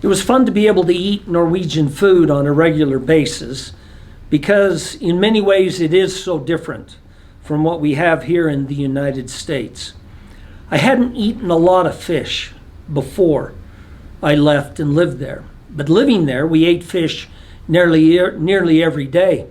It was fun to be able to eat Norwegian food on a regular basis because in many ways it is so different from what we have here in the United States. I hadn't eaten a lot of fish before I left and lived there. But living there, we ate fish nearly every day.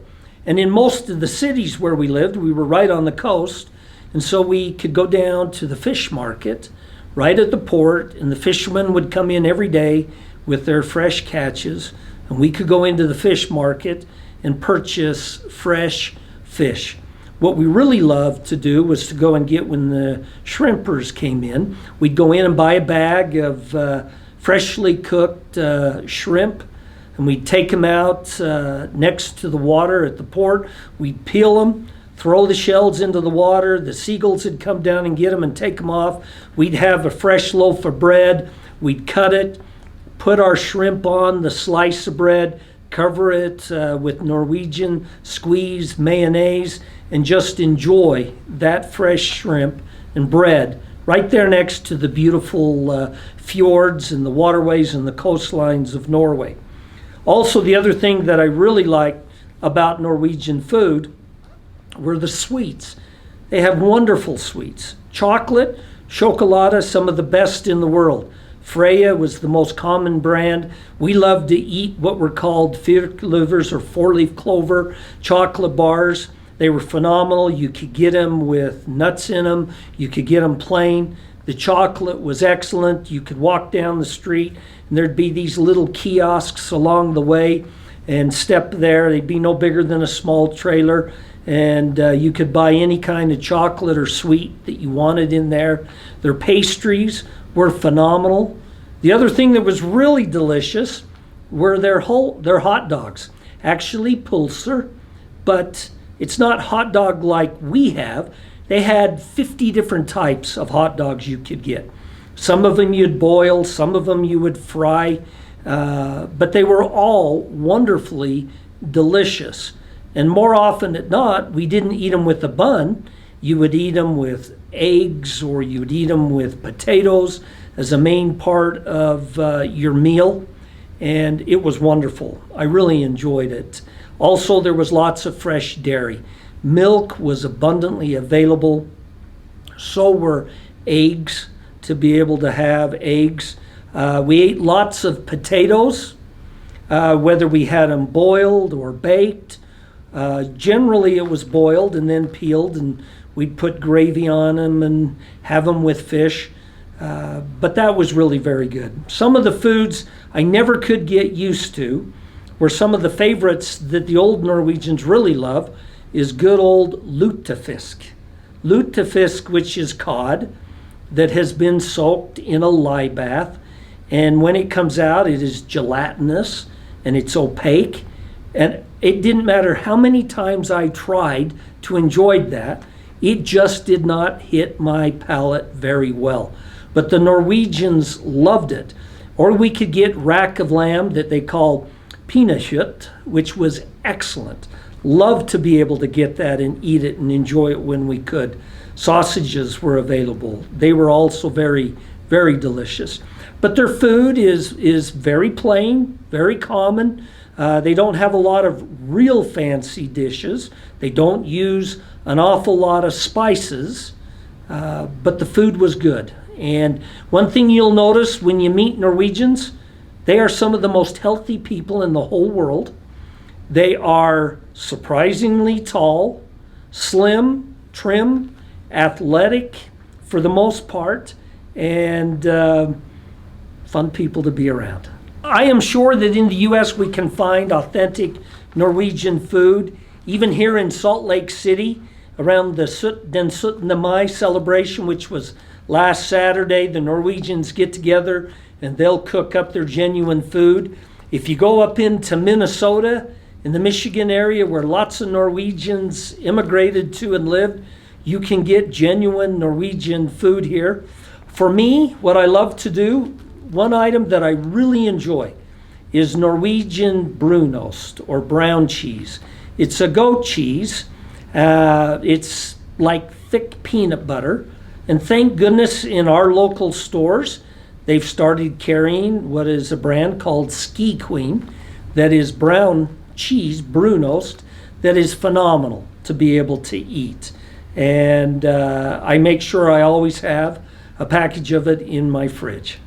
And in most of the cities where we lived, we were right on the coast. And so we could go down to the fish market right at the port, and the fishermen would come in every day with their fresh catches. And we could go into the fish market and purchase fresh fish. What we really loved to do was to go and get, when the shrimpers came in, we'd go in and buy a bag of freshly cooked shrimp, and we'd take them out next to the water at the port. We'd peel them, throw the shells into the water. The seagulls would come down and get them and take them off. We'd have a fresh loaf of bread. We'd cut it, put our shrimp on the slice of bread, cover it with Norwegian squeeze mayonnaise, and just enjoy that fresh shrimp and bread right there next to the beautiful fjords and the waterways and the coastlines of Norway. Also, the other thing that I really liked about Norwegian food were the sweets. They have wonderful sweets. Chocolate, chocolate, some of the best in the world. Freya was the most common brand. We loved to eat what were called firkløvers, or four-leaf clover chocolate bars. They were phenomenal. You could get them with nuts in them. You could get them plain. The chocolate was excellent. You could walk down the street and there'd be these little kiosks along the way, and step there. They'd be no bigger than a small trailer, and you could buy any kind of chocolate or sweet that you wanted in there. Their pastries were phenomenal. The other thing that was really delicious were their hot dogs. Actually pulser, but it's not hot dog like we have. They had 50 different types of hot dogs you could get. Some of them you'd boil, some of them you would fry, but they were all wonderfully delicious. And more often than not, we didn't eat them with a bun. You would eat them with eggs, or you would eat them with potatoes as a main part of your meal. And it was wonderful. I really enjoyed it. Also, there was lots of fresh dairy. Milk was abundantly available. So were eggs, to be able to have eggs. We ate lots of potatoes, whether we had them boiled or baked. Generally it was boiled and then peeled, and we'd put gravy on them and have them with fish. But that was really very good. Some of the foods I never could get used to were some of the favorites that the old Norwegians really love is good old lutefisk. Lutefisk, which is cod that has been soaked in a lye bath. And when it comes out, it is gelatinous and it's opaque. And it didn't matter how many times I tried to enjoy that, it just did not hit my palate very well. But the Norwegians loved it. Or we could get rack of lamb that they call pinnekjøtt, which was excellent. Loved to be able to get that and eat it and enjoy it when we could. Sausages were available. They were also very, very delicious. But their food is very plain, very common. They don't have a lot of real fancy dishes. They don't use an awful lot of spices, but the food was good. And one thing you'll notice when you meet Norwegians, they are some of the most healthy people in the whole world. They are surprisingly tall, slim, trim, athletic for the most part, and fun people to be around. I am sure that in the U.S. we can find authentic Norwegian food. Even here in Salt Lake City, around the Den 17. Mai celebration, which was last Saturday, the Norwegians get together and they'll cook up their genuine food. If you go up into Minnesota, in the Michigan area where lots of Norwegians immigrated to and lived, you can get genuine Norwegian food here. For me, what I love to do, one item that I really enjoy is Norwegian brunost, or brown cheese. It's a goat cheese. It's like thick peanut butter. And thank goodness in our local stores, they've started carrying what is a brand called Ski Queen that is brown cheese, Brunost, that is phenomenal to be able to eat. And I make sure I always have a package of it in my fridge.